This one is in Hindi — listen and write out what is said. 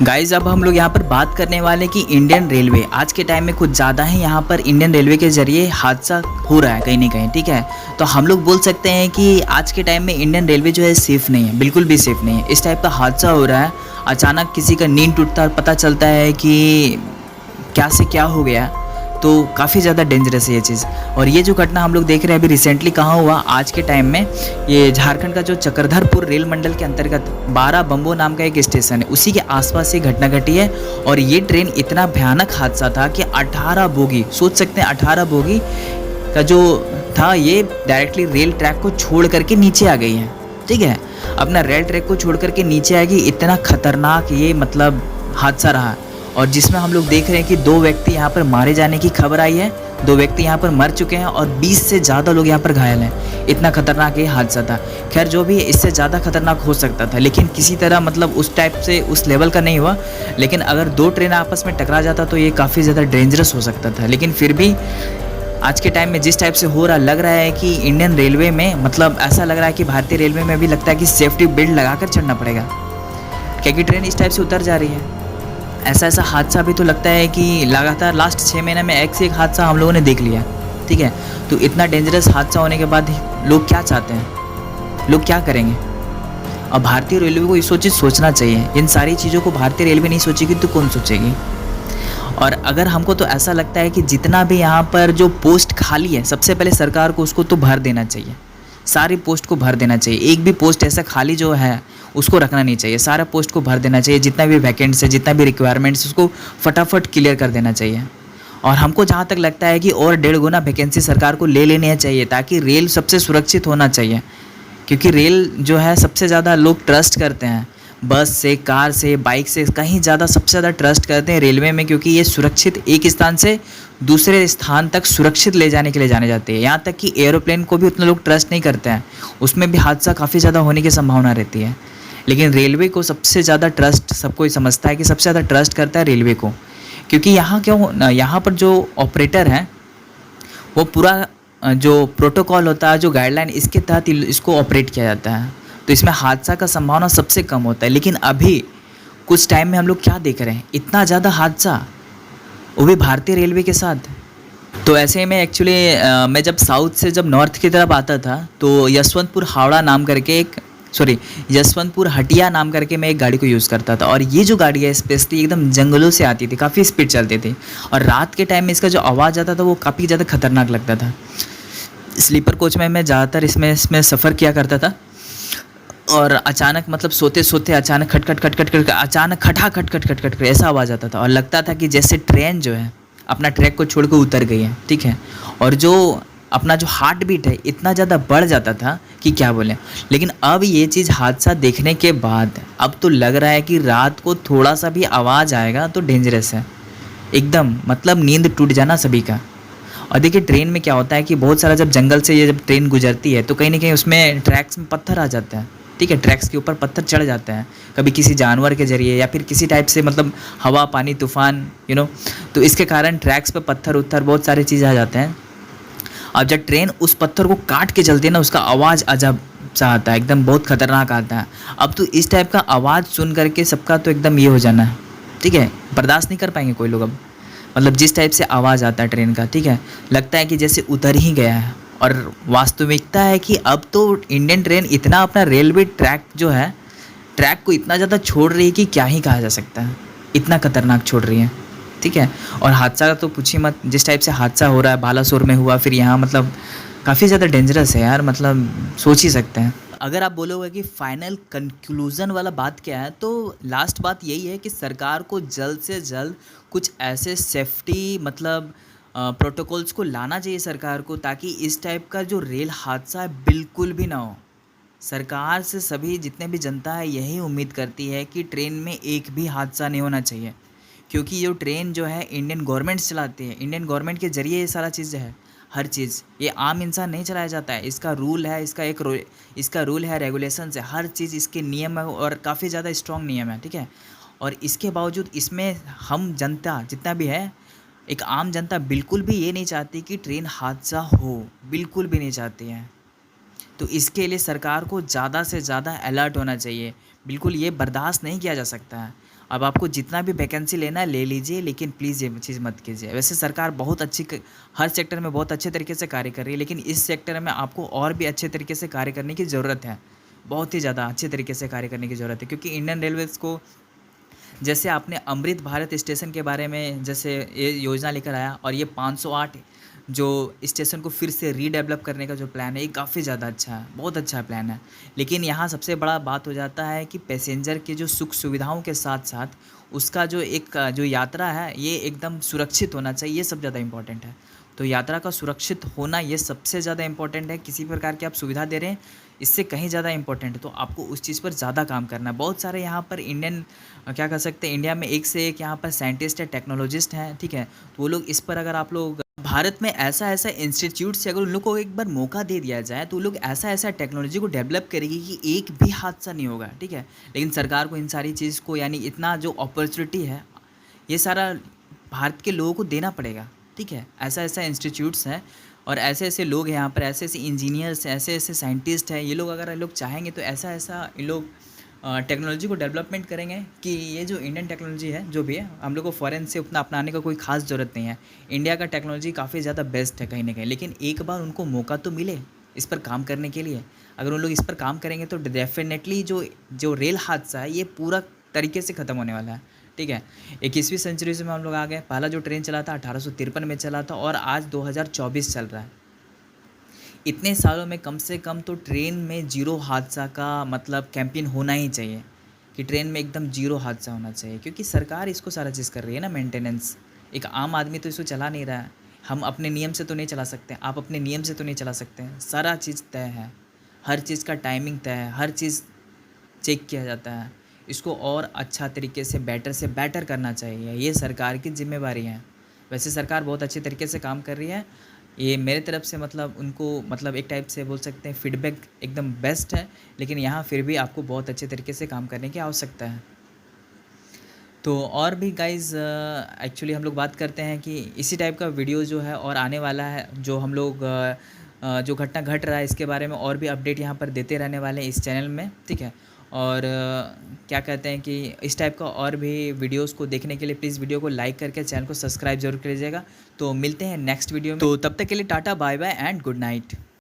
गाइज अब हम लोग यहाँ पर बात करने वाले कि इंडियन रेलवे आज के टाइम में कुछ ज़्यादा है, यहाँ पर इंडियन रेलवे के ज़रिए हादसा हो रहा है कहीं ना कहीं। ठीक है, तो हम लोग बोल सकते हैं कि आज के टाइम में इंडियन रेलवे जो है सेफ़ नहीं है, बिल्कुल भी सेफ़ नहीं है। इस टाइप का हादसा हो रहा है, अचानक किसी का नींद टूटता है और पता चलता है कि क्या से क्या हो गया, तो काफ़ी ज़्यादा डेंजरस है ये चीज़। और ये जो घटना हम लोग देख रहे हैं अभी रिसेंटली कहाँ हुआ, आज के टाइम में ये झारखंड का जो चक्रधरपुर रेल मंडल के अंतर्गत 12 बम्बो नाम का एक स्टेशन है, उसी के आसपास ये घटना घटी है। और ये ट्रेन इतना भयानक हादसा था कि 18 बोगी, सोच सकते हैं 18 बोगी का जो था ये डायरेक्टली रेल ट्रैक को छोड़ करके नीचे आ गई है। ठीक है, अपना रेल ट्रैक को छोड़ करके नीचे आ गई। इतना खतरनाक ये मतलब हादसा रहा, और जिसमें हम लोग देख रहे हैं कि 2 व्यक्ति यहाँ पर मारे जाने की खबर आई है, 2 व्यक्ति यहाँ पर मर चुके हैं और 20 से ज़्यादा लोग यहाँ पर घायल हैं। इतना खतरनाक ये हादसा था। खैर जो भी है, इससे ज़्यादा खतरनाक हो सकता था, लेकिन किसी तरह मतलब उस टाइप से उस लेवल का नहीं हुआ। लेकिन अगर 2 ट्रेन आपस में टकरा जाता तो ये काफ़ी ज़्यादा डेंजरस हो सकता था। लेकिन फिर भी आज के टाइम में जिस टाइप से हो रहा, लग रहा है कि इंडियन रेलवे में मतलब ऐसा लग रहा है कि भारतीय रेलवे में भी लगता है कि सेफ्टी बेल्ट लगा कर चढ़ना पड़ेगा, क्योंकि ट्रेन इस टाइप से उतर जा रही है। ऐसा हादसा भी तो लगता है कि लगातार लास्ट 6 महीने में एक से एक हादसा हम लोगों ने देख लिया। ठीक है, तो इतना डेंजरस हादसा होने के बाद लोग क्या चाहते हैं, लोग क्या करेंगे? अब भारतीय रेलवे को ये चीज़ सोचना चाहिए। इन सारी चीज़ों को भारतीय रेलवे नहीं सोचेगी तो कौन सोचेगी? और अगर हमको तो ऐसा लगता है कि जितना भी यहाँ पर जो पोस्ट खाली है, सबसे पहले सरकार को उसको तो भर देना चाहिए, सारी पोस्ट को भर देना चाहिए। एक भी पोस्ट ऐसा खाली जो है उसको रखना नहीं चाहिए, सारा पोस्ट को भर देना चाहिए। जितना भी वैकेंट्स है, जितना भी रिक्वायरमेंट्स, उसको फटाफट क्लियर कर देना चाहिए। और हमको जहाँ तक लगता है कि और 1.5 गुना वैकेंसी सरकार को ले लेनी चाहिए, ताकि रेल सबसे सुरक्षित होना चाहिए। क्योंकि रेल जो है सबसे ज़्यादा लोग ट्रस्ट करते हैं, बस से, कार से, बाइक से कहीं ज़्यादा सबसे ज़्यादा ट्रस्ट करते हैं रेलवे में, क्योंकि ये सुरक्षित एक स्थान से दूसरे स्थान तक सुरक्षित ले जाने के लिए जाने जाते हैं। यहाँ तक कि एरोप्लेन को भी उतना लोग ट्रस्ट नहीं करते हैं, उसमें भी हादसा काफ़ी ज़्यादा होने की संभावना रहती है। लेकिन रेलवे को सबसे ज़्यादा ट्रस्ट, सबको समझता है कि सबसे ज़्यादा ट्रस्ट करता है रेलवे को, क्योंकि यहाँ क्यों, यहाँ पर जो ऑपरेटर हैं वो पूरा जो प्रोटोकॉल होता है, जो गाइडलाइन, इसके तहत इसको ऑपरेट किया जाता है। तो इसमें हादसा का संभावना सबसे कम होता है। लेकिन अभी कुछ टाइम में हम लोग क्या देख रहे हैं, इतना ज़्यादा हादसा, वो भी भारतीय रेलवे के साथ। तो ऐसे में एक्चुअली मैं जब साउथ से जब नॉर्थ की तरफ आता था तो यशवंतपुर हटिया नाम करके मैं एक गाड़ी को यूज़ करता था। और ये जो गाड़ी है स्पेशली एकदम जंगलों से आती थी, काफ़ी स्पीड चलती थी, और रात के टाइम में इसका जो आवाज़ आता था वो काफ़ी ज़्यादा खतरनाक लगता था। स्लीपर कोच में मैं ज़्यादातर इसमें सफ़र किया करता था। और अचानक मतलब सोते सोते अचानक खट खट खट खट खट अचानक खटा खट खट खट खट ऐसा आवाज़ आता था, और लगता था कि जैसे ट्रेन जो है अपना ट्रैक को छोड़ कर उतर गई है। ठीक है, और जो अपना जो हार्ट बीट है इतना ज़्यादा बढ़ जाता था कि क्या बोलें। लेकिन अब ये चीज़ हादसा देखने के बाद अब तो लग रहा है कि रात को थोड़ा सा भी आवाज़ आएगा तो डेंजरस है एकदम, मतलब नींद टूट जाना सभी का। और देखिए ट्रेन में क्या होता है कि बहुत सारा जब जंगल से ये जब ट्रेन गुजरती है तो कहीं ना कहीं उसमें ट्रैक्स में पत्थर आ जाता है। ठीक है, ट्रैक्स के ऊपर पत्थर चढ़ जाते हैं, कभी किसी जानवर के ज़रिए या फिर किसी टाइप से, मतलब हवा, पानी, तूफान, तो इसके कारण ट्रैक्स पे पत्थर उत्थर बहुत सारे चीज़ आ जाते हैं। अब जब ट्रेन उस पत्थर को काट के चलती है ना, उसका आवाज़ अजब सा आता है, एकदम बहुत खतरनाक आता है। अब तो इस टाइप का आवाज़ सुन करके सबका तो एकदम ये हो जाना है। ठीक है, बर्दाश्त नहीं कर पाएंगे कोई लोग अब, मतलब जिस टाइप से आवाज़ आता है ट्रेन का। ठीक है, लगता है कि जैसे उतर ही गया है। और वास्तविकता है कि अब तो इंडियन ट्रेन इतना अपना रेलवे ट्रैक जो है, ट्रैक को इतना ज़्यादा छोड़ रही है कि क्या ही कहा जा सकता है, इतना खतरनाक छोड़ रही है। ठीक है, और हादसा का तो पूछिए मत, जिस टाइप से हादसा हो रहा है, बालासोर में हुआ, फिर यहाँ, मतलब काफ़ी ज़्यादा डेंजरस है यार, मतलब सोच ही सकते हैं। अगर आप बोलोगे कि फाइनल कंक्लूज़न वाला बात क्या है, तो लास्ट बात यही है कि सरकार को जल्द से जल्द कुछ ऐसे सेफ्टी मतलब प्रोटोकॉल्स को लाना चाहिए सरकार को, ताकि इस टाइप का जो रेल हादसा है बिल्कुल भी ना हो। सरकार से सभी जितने भी जनता है यही उम्मीद करती है कि ट्रेन में एक भी हादसा नहीं होना चाहिए, क्योंकि ये ट्रेन जो है इंडियन गवर्नमेंट चलाती है, इंडियन गवर्नमेंट के ज़रिए ये सारा चीज़ है, हर चीज़। ये आम इंसान नहीं चलाया जाता है, इसका रूल है, इसका रूल है, रेगुलेशंस है, हर चीज़ इसके नियम है, और काफ़ी ज़्यादा स्ट्रॉन्ग नियम है। ठीक है, और इसके बावजूद इसमें हम जनता जितना भी है, एक आम जनता बिल्कुल भी ये नहीं चाहती कि ट्रेन हादसा हो, बिल्कुल भी नहीं चाहती है। तो इसके लिए सरकार को ज़्यादा से ज़्यादा अलर्ट होना चाहिए, बिल्कुल ये बर्दाश्त नहीं किया जा सकता है। अब आपको जितना भी वैकेंसी लेना है ले लीजिए, लेकिन प्लीज़ ये चीज़ मत कीजिए। वैसे सरकार बहुत हर सेक्टर में बहुत अच्छे तरीके से कार्य कर रही है, लेकिन इस सेक्टर में आपको और भी अच्छे तरीके से कार्य करने की ज़रूरत है। बहुत ही ज़्यादा अच्छे तरीके से कार्य करने की ज़रूरत है, क्योंकि इंडियन रेलवेज़ को, जैसे आपने अमृत भारत स्टेशन के बारे में जैसे ये योजना लेकर आया, और ये 508 जो स्टेशन को फिर से रीडेवलप करने का जो प्लान है, ये काफ़ी ज़्यादा अच्छा है, बहुत अच्छा प्लान है। लेकिन यहाँ सबसे बड़ा बात हो जाता है कि पैसेंजर के जो सुख सुविधाओं के साथ साथ उसका जो एक जो यात्रा है ये एकदम सुरक्षित होना चाहिए, ये सब ज़्यादा इम्पोर्टेंट है। तो यात्रा का सुरक्षित होना ये सबसे ज़्यादा इम्पोर्टेंट है। किसी प्रकार की आप सुविधा दे रहे हैं, इससे कहीं ज़्यादा इम्पोर्टेंट है, तो आपको उस चीज़ पर ज़्यादा काम करना है। बहुत सारे यहाँ पर क्या कह सकते हैं, इंडिया में एक से एक यहाँ पर साइंटिस्ट है, टेक्नोलॉजिस्ट हैं, ठीक है। तो वो लोग इस पर, अगर आप लोग भारत में ऐसा इंस्टीट्यूट से अगर उन लोग को एक बार मौका दे दिया जाए, तो वो लोग ऐसा टेक्नोलॉजी को डेवलप करेगी कि एक भी हादसा नहीं होगा, ठीक है। लेकिन सरकार को इन सारी चीज़ को, यानी इतना जो अपॉर्चुनिटी है, ये सारा भारत के लोगों को देना पड़ेगा, ठीक है। ऐसा इंस्टीट्यूट्स हैं और ऐसे लोग हैं यहाँ पर, ऐसे इंजीनियर्स हैं, ऐसे साइंटिस्ट हैं। ये लोग, अगर ये लोग चाहेंगे तो ऐसा इन लोग टेक्नोलॉजी को डेवलपमेंट करेंगे कि ये जो इंडियन टेक्नोलॉजी है जो भी है, हम लोग को फ़ॉरेन से उतना अपनाने का कोई ख़ास ज़रूरत नहीं है। इंडिया का टेक्नोलॉजी काफ़ी ज़्यादा बेस्ट है कहीं ना कहीं, लेकिन एक बार उनको मौका तो मिले इस पर काम करने के लिए। अगर उन लोग इस पर काम करेंगे तो डेफिनेटली जो रेल हादसा है ये पूरा तरीके से ख़त्म होने वाला है, ठीक है। 21वीं सेंचुरी में हम लोग आ गए। पहला जो ट्रेन चला था 1853 में चला था, और आज 2024 चल रहा है। इतने सालों में कम से कम तो ट्रेन में जीरो हादसा का मतलब कैंपेन होना ही चाहिए, कि ट्रेन में एकदम जीरो हादसा होना चाहिए, क्योंकि सरकार इसको सारा चीज़ कर रही है ना, मेंटेनेंस। एक आम आदमी तो इसको चला नहीं रहा है। हम अपने नियम से तो नहीं चला सकते, आप अपने नियम से तो नहीं चला सकते हैं। सारा चीज़ तय है, हर चीज़ का टाइमिंग तय है, हर चीज़ चेक किया जाता है। इसको और अच्छा तरीके से बेटर करना चाहिए, ये सरकार की जिम्मेवारी है। वैसे सरकार बहुत अच्छे तरीके से काम कर रही है। ये मेरे तरफ से मतलब उनको मतलब एक टाइप से बोल सकते हैं फीडबैक एकदम बेस्ट है, लेकिन यहाँ फिर भी आपको बहुत अच्छे तरीके से काम करने की आवश्यकता है। तो और भी गाइज़ एक्चुअली हम लोग बात करते हैं कि इसी टाइप का वीडियो जो है और आने वाला है, जो हम लोग जो घटना घट रहा है इसके बारे में और भी अपडेट यहाँ पर देते रहने वाले हैं इस चैनल में, ठीक है। और क्या कहते हैं कि इस टाइप का और भी वीडियोस को देखने के लिए प्लीज़ वीडियो को लाइक करके चैनल को सब्सक्राइब जरूर कर लीजिएगा। तो मिलते हैं नेक्स्ट वीडियो में, तो तब तक के लिए tata bye bye and good night.